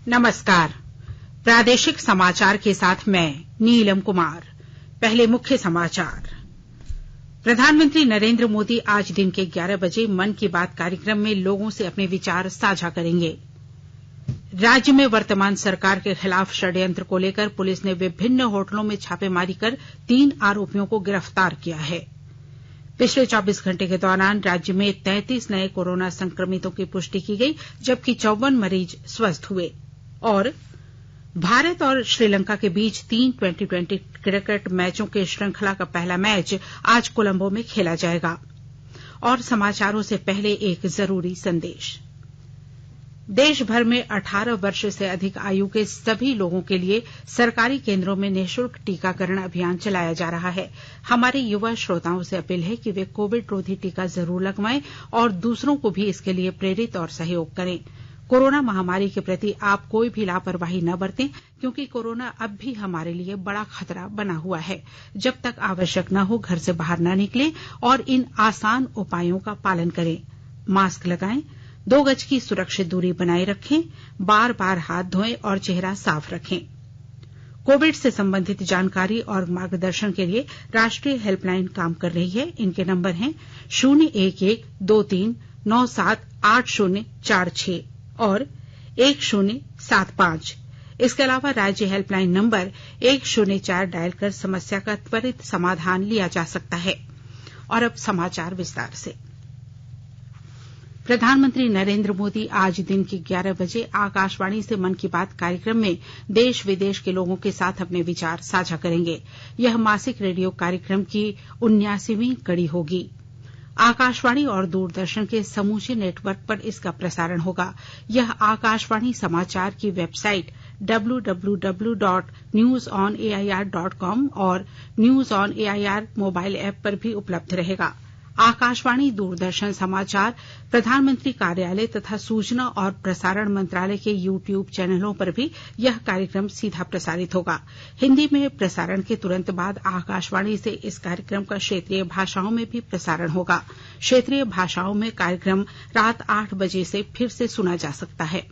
नमस्कार। प्रादेशिक समाचार के साथ मैं नीलम कुमार। पहले मुख्य समाचार। प्रधानमंत्री नरेंद्र मोदी आज दिन के 11 बजे मन की बात कार्यक्रम में लोगों से अपने विचार साझा करेंगे। राज्य में वर्तमान सरकार के खिलाफ षड्यंत्र को लेकर पुलिस ने विभिन्न होटलों में छापेमारी कर 3 आरोपियों को गिरफ्तार किया है। पिछले 24 घंटे के दौरान राज्य में 33 नए कोरोना संक्रमितों की पुष्टि की गई, जबकि 54 मरीज स्वस्थ हुए। और भारत और श्रीलंका के बीच 3 2020 क्रिकेट मैचों के श्रृंखला का पहला मैच आज कोलंबो में खेला जाएगा। और समाचारों से पहले एक जरूरी संदेश। देश भर में 18 वर्ष से अधिक आयु के सभी लोगों के लिए सरकारी केंद्रों में निःशुल्क टीकाकरण अभियान चलाया जा रहा है। हमारे युवा श्रोताओं से अपील है कि वे कोविड रोधी टीका जरूर लगवाएं और दूसरों को भी इसके लिए प्रेरित और सहयोग करें। कोरोना महामारी के प्रति आप कोई भी लापरवाही न बरतें, क्योंकि कोरोना अब भी हमारे लिए बड़ा खतरा बना हुआ है। जब तक आवश्यक न हो घर से बाहर न निकलें और इन आसान उपायों का पालन करें। मास्क लगाएं, 2 गज की सुरक्षित दूरी बनाए रखें, बार बार हाथ धोएं और चेहरा साफ रखें। कोविड से संबंधित जानकारी और मार्गदर्शन के लिए राष्ट्रीय हेल्पलाइन काम कर रही है। इनके नंबर हैं 01123978046 और 1075। इसके अलावा राज्य हेल्पलाइन नंबर 104 डायल कर समस्या का त्वरित समाधान लिया जा सकता है। और अब समाचार विस्तार से। प्रधानमंत्री नरेंद्र मोदी आज दिन के 11 बजे आकाशवाणी से मन की बात कार्यक्रम में देश विदेश के लोगों के साथ अपने विचार साझा करेंगे। यह मासिक रेडियो कार्यक्रम की 79वीं कड़ी होगी। आकाशवाणी और दूरदर्शन के समूचे नेटवर्क पर इसका प्रसारण होगा। यह आकाशवाणी समाचार की वेबसाइट www.newsonair.com और news on AIR mobile app पर भी उपलब्ध रहेगा। आकाशवाणी, दूरदर्शन समाचार, प्रधानमंत्री कार्यालय तथा सूचना और प्रसारण मंत्रालय के YouTube चैनलों पर भी यह कार्यक्रम सीधा प्रसारित होगा। हिंदी में प्रसारण के तुरंत बाद आकाशवाणी से इस कार्यक्रम का क्षेत्रीय भाषाओं में भी प्रसारण होगा। क्षेत्रीय भाषाओं में कार्यक्रम रात 8 बजे से फिर से सुना जा सकता है।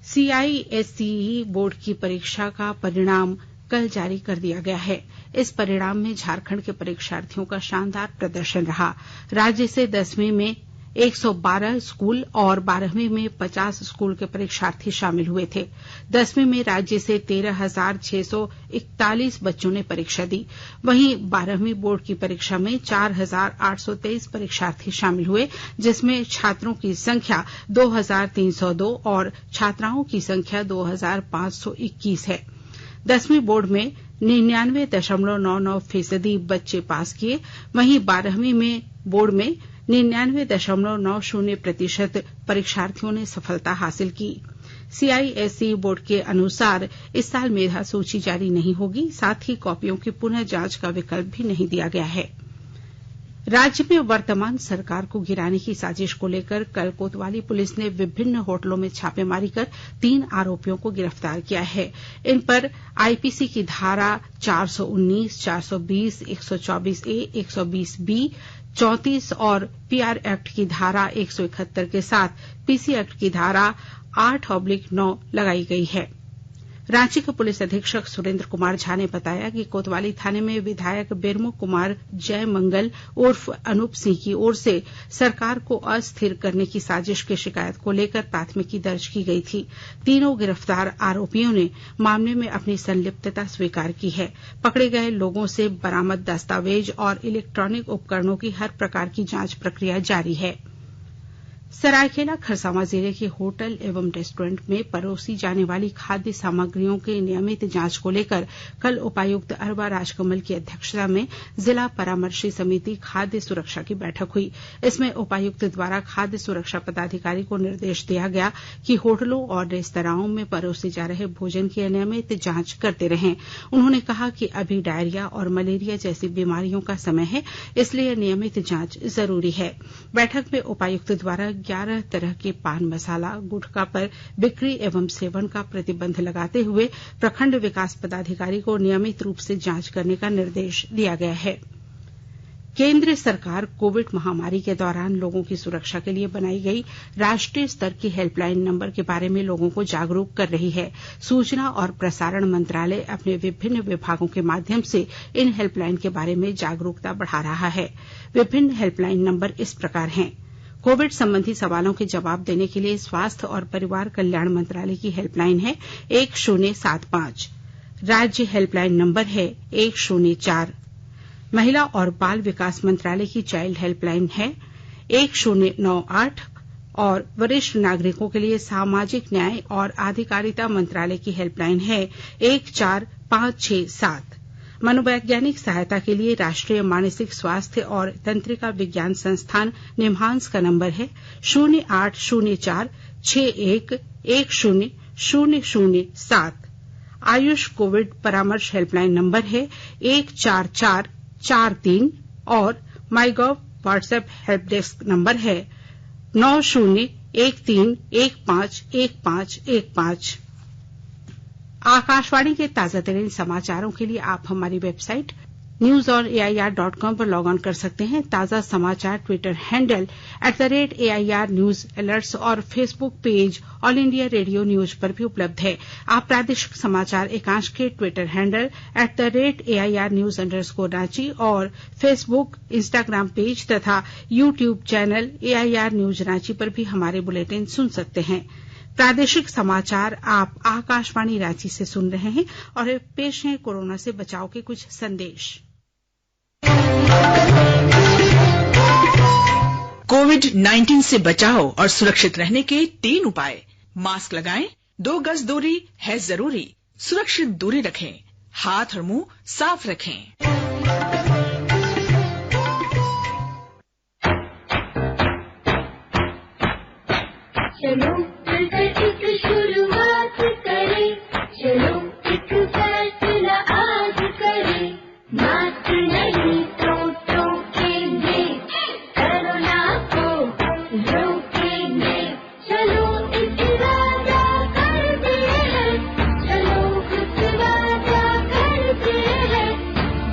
CISCE बोर्ड की परीक्षा का परिणाम कल जारी कर दिया गया है। इस परिणाम में झारखंड के परीक्षार्थियों का शानदार प्रदर्शन रहा। राज्य से 10वीं में 112 स्कूल और 12वीं में 50 स्कूल के परीक्षार्थी शामिल हुए थे। 10वीं में राज्य से 13,641 बच्चों ने परीक्षा दी। वहीं 12वीं बोर्ड की परीक्षा में 4,823 परीक्षार्थी शामिल हुए, जिसमें छात्रों की संख्या 2,302 और छात्राओं की संख्या 2,521 है। 10वीं बोर्ड में 99.99% बच्चे पास किए। वहीं 12वीं में बोर्ड में 99.90% परीक्षार्थियों ने सफलता हासिल की। CISE बोर्ड के अनुसार इस साल मेधा सूची जारी नहीं होगी। साथ ही कॉपियों की पुनः जांच का विकल्प भी नहीं दिया गया है। राज्य में वर्तमान सरकार को गिराने की साजिश को लेकर कल कोतवाली पुलिस ने विभिन्न होटलों में छापेमारी कर 3 आरोपियों को गिरफ्तार किया है। इन पर आईपीसी की धारा 419, 420, 124A, 120B, 34 और PR एक्ट की धारा 171 के साथ PC एक्ट की धारा 8/9 लगाई गई है। रांची के पुलिस अधीक्षक सुरेंद्र कुमार झा ने बताया कि कोतवाली थाने में विधायक बिरमू कुमार जयमंगल उर्फ अनूप सिंह की ओर से सरकार को अस्थिर करने की साजिश की शिकायत को लेकर प्राथमिकी दर्ज की गई थी। तीनों गिरफ्तार आरोपियों ने मामले में अपनी संलिप्तता स्वीकार की है। पकड़े गए लोगों से बरामद दस्तावेज और इलेक्ट्रॉनिक उपकरणों की हर प्रकार की जांच प्रक्रिया जारी है। सरायकेला खरसावां जिले के होटल एवं रेस्टोरेंट में परोसी जाने वाली खाद्य सामग्रियों की नियमित जांच को लेकर कल उपायुक्त अरवा राजकमल की अध्यक्षता में जिला परामर्शी समिति खाद्य सुरक्षा की बैठक हुई। इसमें उपायुक्त द्वारा खाद्य सुरक्षा पदाधिकारी को निर्देश दिया गया कि होटलों और रेस्तराओं में परोसे जा रहे भोजन की नियमित जांच करते रहें। उन्होंने कहा कि अभी डायरिया और मलेरिया जैसी बीमारियों का समय है, इसलिए नियमित जांच जरूरी है। बैठक में उपायुक्त द्वारा 11 तरह के पान मसाला, गुटखा पर बिक्री एवं सेवन का प्रतिबंध लगाते हुए प्रखंड विकास पदाधिकारी को नियमित रूप से जांच करने का निर्देश दिया गया है। केंद्र सरकार कोविड महामारी के दौरान लोगों की सुरक्षा के लिए बनाई गई राष्ट्रीय स्तर की हेल्पलाइन नंबर के बारे में लोगों को जागरूक कर रही है। सूचना और प्रसारण मंत्रालय अपने विभिन्न विभागों के माध्यम से इन हेल्पलाइन के बारे में जागरूकता बढ़ा रहा है। विभिन्न हेल्पलाइन नंबर इस प्रकार हैं। कोविड संबंधी सवालों के जवाब देने के लिए स्वास्थ्य और परिवार कल्याण मंत्रालय की हेल्पलाइन है 1075। राज्य हेल्पलाइन नंबर है 104। महिला और बाल विकास मंत्रालय की चाइल्ड हेल्पलाइन है 1098 और वरिष्ठ नागरिकों के लिए सामाजिक न्याय और आधिकारिता मंत्रालय की हेल्पलाइन है 14567। मनोवैज्ञानिक सहायता के लिए राष्ट्रीय मानसिक स्वास्थ्य और तंत्रिका विज्ञान संस्थान निम्हांस का नंबर है 0804 61 10 आयुष कोविड परामर्श हेल्पलाइन नंबर है 14443 और MyGov WhatsApp help desk number है 9013151515। आकाशवाणी के ताजा तरीन समाचारों के लिए आप हमारी वेबसाइट newsonair.com पर लॉग ऑन कर सकते हैं। ताजा समाचार Twitter handle @AIR news alerts और Facebook page all India radio news पर भी उपलब्ध है। आप प्रादेशिक समाचार एकांश के Twitter handle @AIR news _Ranchi और फेसबुक, इंस्टाग्राम पेज तथा YouTube channel AIR news Ranchi पर भी हमारे बुलेटिन सुन सकते हैं। प्रादेशिक समाचार आप आकाशवाणी रांची से सुन रहे हैं और पेश है कोरोना से बचाव के कुछ संदेश। कोविड-19 से बचाव और सुरक्षित रहने के 3 उपाय। मास्क लगाएं, 2 गज दूरी है जरूरी, सुरक्षित दूरी रखें, हाथ और मुंह साफ रखें। चलो एक शुरुआत करें, चलो एक फैसला आज करें, मास्क नहीं तो टोकेंगे, कोरोना को रोकेंगे। चलो एक वादा करते हैं, चलो एक वादा करते हैं,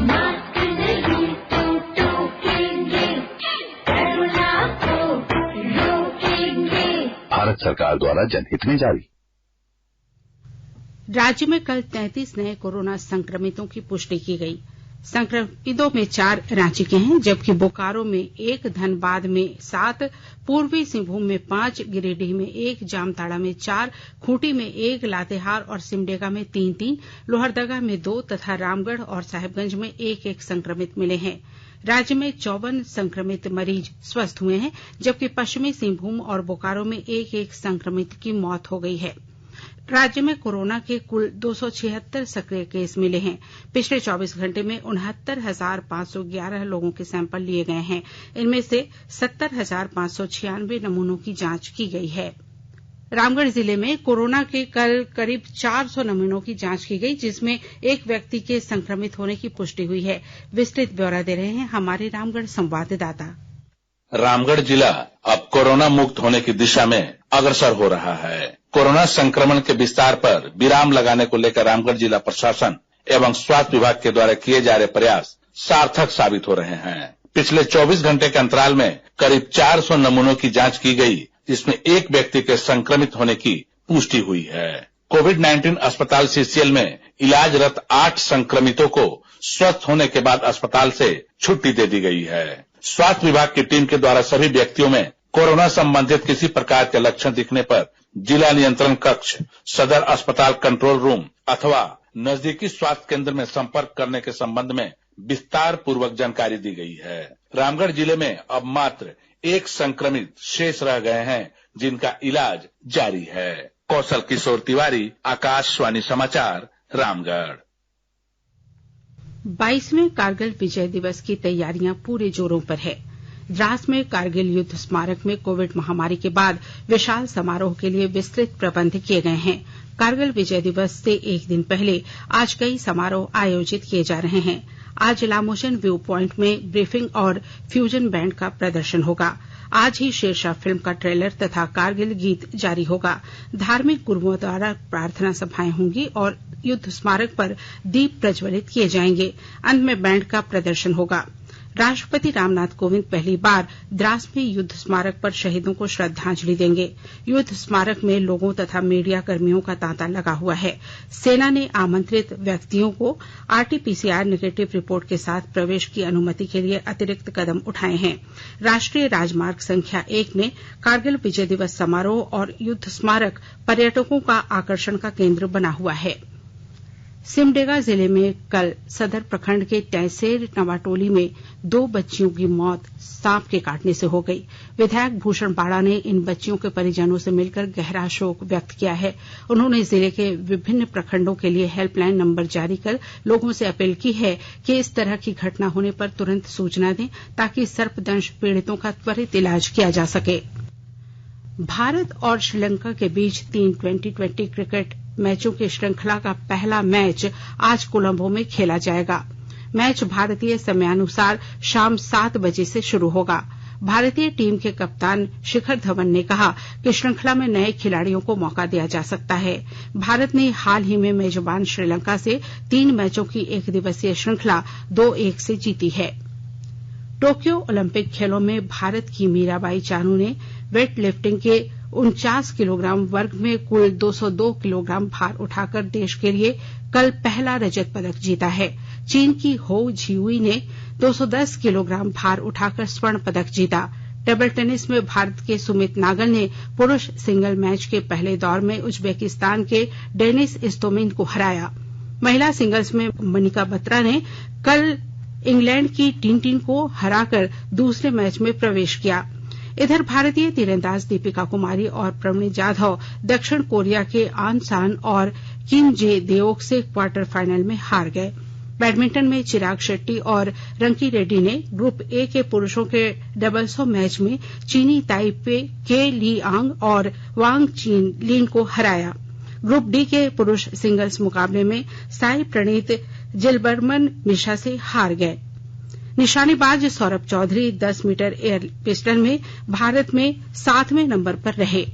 मास्क नहीं तो टोकेंगे, कोरोना को रोकेंगे। भारत सरकार द्वारा जनहित में जारी। राज्य में कल 33 नए कोरोना संक्रमितों की पुष्टि की गई। संक्रमितों में 4 रांची के हैं, जबकि बोकारो में 1, धनबाद में 7, पूर्वी सिंहभूम में 5, गिरिडीह में 1, जामताड़ा में 4, खूंटी में 1, लातेहार और सिमडेगा में 3-3, लोहरदगा में 2 तथा रामगढ़ और साहेबगंज में 1-1 संक्रमित मिले हैं। राज्य में 54 संक्रमित मरीज स्वस्थ हुए हैं, जबकि पश्चिमी सिंहभूम और बोकारो में 1-1 संक्रमित की मौत हो गई है। राज्य में कोरोना के कुल 276 सक्रिय केस मिले हैं। पिछले 24 घंटे में 69,511 लोगों के सैंपल लिए गए हैं। इनमें से 70,596 नमूनों की जांच की गई है। रामगढ़ जिले में कोरोना के कल करीब 400 नमूनों की जांच की गई, जिसमें एक व्यक्ति के संक्रमित होने की पुष्टि हुई है। विस्तृत ब्यौरा दे रहे हैं हमारे रामगढ़ संवाददाता। रामगढ़ जिला अब कोरोना मुक्त होने की दिशा में अग्रसर हो रहा है। कोरोना संक्रमण के विस्तार पर विराम लगाने को लेकर रामगढ़ जिला प्रशासन एवं स्वास्थ्य विभाग के द्वारा किए जा रहे प्रयास सार्थक साबित हो रहे हैं। पिछले 24 घंटे के अंतराल में करीब 400 नमूनों की जांच की गई, जिसमें एक व्यक्ति के संक्रमित होने की पुष्टि हुई है। कोविड-19 अस्पताल सीसीएल में इलाजरत 8 संक्रमितों को स्वस्थ होने के बाद अस्पताल से छुट्टी दे दी गई है। स्वास्थ्य विभाग की टीम के द्वारा सभी व्यक्तियों में कोरोना संबंधित किसी प्रकार के लक्षण दिखने पर जिला नियंत्रण कक्ष, सदर अस्पताल कंट्रोल रूम अथवा नजदीकी स्वास्थ्य केंद्र में संपर्क करने के संबंध में विस्तार पूर्वक जानकारी दी गई है। रामगढ़ जिले में अब मात्र 1 संक्रमित शेष रह गए हैं, जिनका इलाज जारी है। कौशल किशोर तिवारी, आकाशवाणी समाचार, रामगढ़। 22वें कारगिल विजय दिवस की तैयारियां पूरे जोरों पर है। द्रास में कारगिल युद्ध स्मारक में कोविड महामारी के बाद विशाल समारोह के लिए विस्तृत प्रबंध किए गए हैं। कारगिल विजय दिवस से एक दिन पहले आज कई समारोह आयोजित किए जा रहे हैं। आज लामोशन व्यू पॉइंट में ब्रीफिंग और फ्यूजन बैंड का प्रदर्शन होगा। आज ही शेरशाह फिल्म का ट्रेलर तथा कारगिल गीत जारी होगा। धार्मिक गुरुओं द्वारा प्रार्थना सभाएं होंगी और युद्ध स्मारक पर दीप प्रज्वलित किए जाएंगे। अंत में बैंड का प्रदर्शन होगा। राष्ट्रपति रामनाथ कोविंद पहली बार द्रास में युद्ध स्मारक पर शहीदों को श्रद्धांजलि देंगे। युद्ध स्मारक में लोगों तथा मीडिया कर्मियों का तांता लगा हुआ है। सेना ने आमंत्रित व्यक्तियों को आरटीपीसीआर नेगेटिव रिपोर्ट के साथ प्रवेश की अनुमति के लिए अतिरिक्त कदम उठाए हैं। राष्ट्रीय राजमार्ग संख्या 1 में कारगिल विजय दिवस समारोह और युद्ध स्मारक पर्यटकों का आकर्षण का केंद्र बना हुआ है। सिमडेगा जिले में कल सदर प्रखंड के टैसेर नवाटोली में 2 बच्चियों की मौत सांप के काटने से हो गई। विधायक भूषण बाड़ा ने इन बच्चियों के परिजनों से मिलकर गहरा शोक व्यक्त किया है। उन्होंने जिले के विभिन्न प्रखंडों के लिए हेल्पलाइन नंबर जारी कर लोगों से अपील की है कि इस तरह की घटना होने पर तुरंत सूचना दें ताकि सर्पदंश पीड़ितों का त्वरित इलाज किया जा सके। भारत और श्रीलंका के बीच 3 2020 क्रिकेट मैचों की श्रृंखला का पहला मैच आज कोलंबो में खेला जाएगा। मैच भारतीय समयानुसार शाम 7 बजे से शुरू होगा। भारतीय टीम के कप्तान शिखर धवन ने कहा कि श्रृंखला में नए खिलाड़ियों को मौका दिया जा सकता है। भारत ने हाल ही में मेजबान श्रीलंका से 3 मैचों की एक दिवसीय श्रृंखला 2-1 से जीती है। टोक्यो ओलंपिक खेलों में भारत की मीराबाई चानू ने वेट लिफ्टिंग के 49 किलोग्राम वर्ग में कुल 202 किलोग्राम भार उठाकर देश के लिए कल पहला रजत पदक जीता है। चीन की हो झियुई ने 210 किलोग्राम भार उठाकर स्वर्ण पदक जीता। टेबल टेनिस में भारत के सुमित नागल ने पुरुष सिंगल मैच के पहले दौर में उज्बेकिस्तान के डेनिस इस्तोमिन को हराया। महिला सिंगल्स में मनिका बत्रा ने कल इंग्लैंड की टिनटिन को हराकर दूसरे मैच में प्रवेश किया। इधर भारतीय तीरंदाज दीपिका कुमारी और प्रवीण जाधव दक्षिण कोरिया के आन सान और किम जे देओक से क्वार्टर फाइनल में हार गए। बैडमिंटन में चिराग शेट्टी और रंकी रेड्डी ने ग्रुप ए के पुरुषों के डबल्सों मैच में चीनी ताइपे के ली आंग और वांग चीन लिन को हराया। ग्रुप डी के पुरुष सिंगल्स मुकाबले में साई प्रणीत जिलबर्मन मिशा से हार गए। निशानेबाज Saurabh Chaudhary 10 metre air pistol में भारत में 7वें नंबर पर रहे।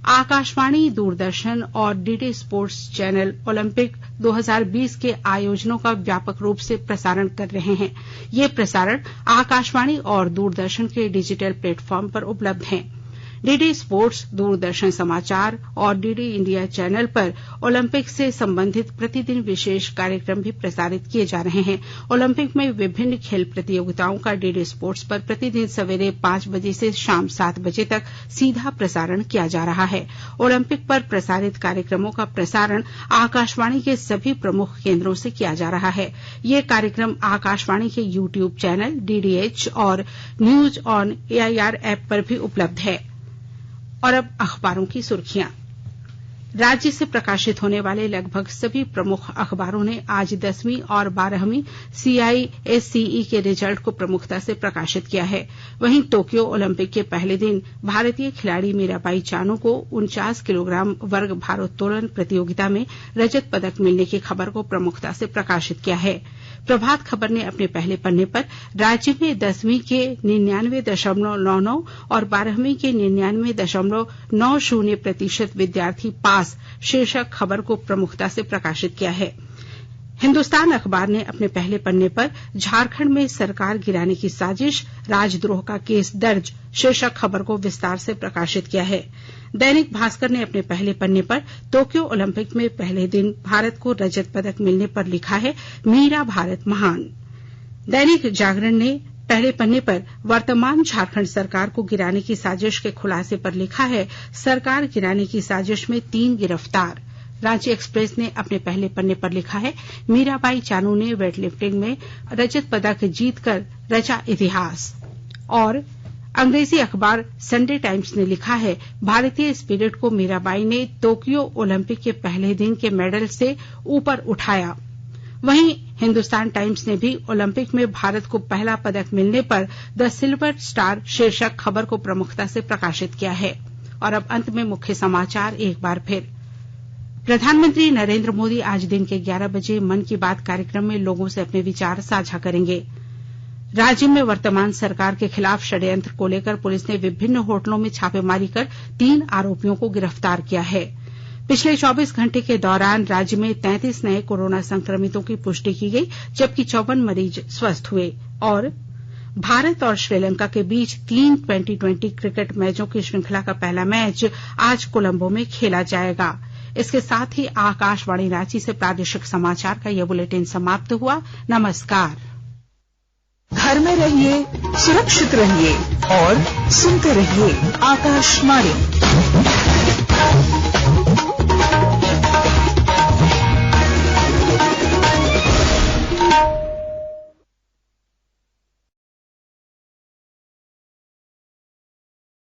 आकाशवाणी, दूरदर्शन और डीडी स्पोर्ट्स चैनल ओलंपिक 2020 के आयोजनों का व्यापक रूप से प्रसारण कर रहे हैं। ये प्रसारण आकाशवाणी और दूरदर्शन के डिजिटल प्लेटफॉर्म पर उपलब्ध हैं। डीडी स्पोर्ट्स, दूरदर्शन समाचार और डीडी इंडिया चैनल पर ओलंपिक से संबंधित प्रतिदिन विशेष कार्यक्रम भी प्रसारित किए जा रहे हैं। ओलंपिक में विभिन्न खेल प्रतियोगिताओं का डीडी स्पोर्ट्स पर प्रतिदिन सवेरे 5 बजे से शाम 7 बजे तक सीधा प्रसारण किया जा रहा है। ओलंपिक पर प्रसारित कार्यक्रमों का प्रसारण आकाशवाणी के सभी प्रमुख केंद्रों से किया जा रहा है। ये कार्यक्रम आकाशवाणी के यूट्यूब चैनल, डीडीएच और न्यूज ऑन एआईआर ऐप पर भी उपलब्ध है। और अब अखबारों की सुर्खियां। राज्य से प्रकाशित होने वाले लगभग सभी प्रमुख अखबारों ने आज 10वीं और 12वीं CISCE के रिजल्ट को प्रमुखता से प्रकाशित किया है। वहीं टोक्यो ओलंपिक के पहले दिन भारतीय खिलाड़ी मीराबाई चानू को 49 किलोग्राम वर्ग भारोत्तोलन प्रतियोगिता में रजत पदक मिलने की खबर को प्रमुखता से प्रकाशित किया है। प्रभात खबर ने अपने पहले पन्ने पर राज्य में 10वीं के 99.99 और 12वीं के 99.90% विद्यार्थी पास शीर्षक खबर को प्रमुखता से प्रकाशित किया है। हिन्दुस्तान अखबार ने अपने पहले पन्ने पर झारखंड में सरकार गिराने की साजिश, राजद्रोह का केस दर्ज शीर्षक खबर को विस्तार से प्रकाशित किया है। दैनिक भास्कर ने अपने पहले पन्ने पर टोक्यो ओलंपिक में पहले दिन भारत को रजत पदक मिलने पर लिखा है, मीरा भारत महान। दैनिक जागरण ने पहले पन्ने पर वर्तमान झारखंड सरकार को गिराने की साजिश के खुलासे पर लिखा है, सरकार गिराने की साजिश में 3 गिरफ्तार। रांची एक्सप्रेस ने अपने पहले पन्ने पर लिखा है, मीराबाई चानू ने वेट लिफ्टिंग में रजत पदक जीतकर रचा इतिहास। और अंग्रेजी अखबार संडे टाइम्स ने लिखा है, भारतीय स्पिरिट को मीराबाई ने टोक्यो ओलंपिक के पहले दिन के मेडल से ऊपर उठाया। वहीं हिन्दुस्तान टाइम्स ने भी ओलंपिक में भारत को पहला पदक मिलने पर द सिल्वर स्टार शीर्षक खबर को प्रमुखता से प्रकाशित किया है। और अब अंत में मुख्य समाचार एक बार फिर। प्रधानमंत्री नरेंद्र मोदी आज दिन के 11 बजे मन की बात कार्यक्रम में लोगों से अपने विचार साझा करेंगे। राज्य में वर्तमान सरकार के खिलाफ षड्यंत्र को लेकर पुलिस ने विभिन्न होटलों में छापेमारी कर 3 आरोपियों को गिरफ्तार किया है। पिछले 24 घंटे के दौरान राज्य में 33 नए कोरोना संक्रमितों की पुष्टि की गई, जबकि 54 मरीज स्वस्थ हुए। और भारत और श्रीलंका के बीच 3 2020 क्रिकेट मैचों की श्रृंखला का पहला मैच आज कोलंबो में खेला जाएगा। इसके साथ ही आकाशवाणी रांची से प्रादेशिक समाचार का ये बुलेटिन समाप्त हुआ। नमस्कार। घर में रहिए, सुरक्षित रहिए और सुनते रहिए आकाशवाणी।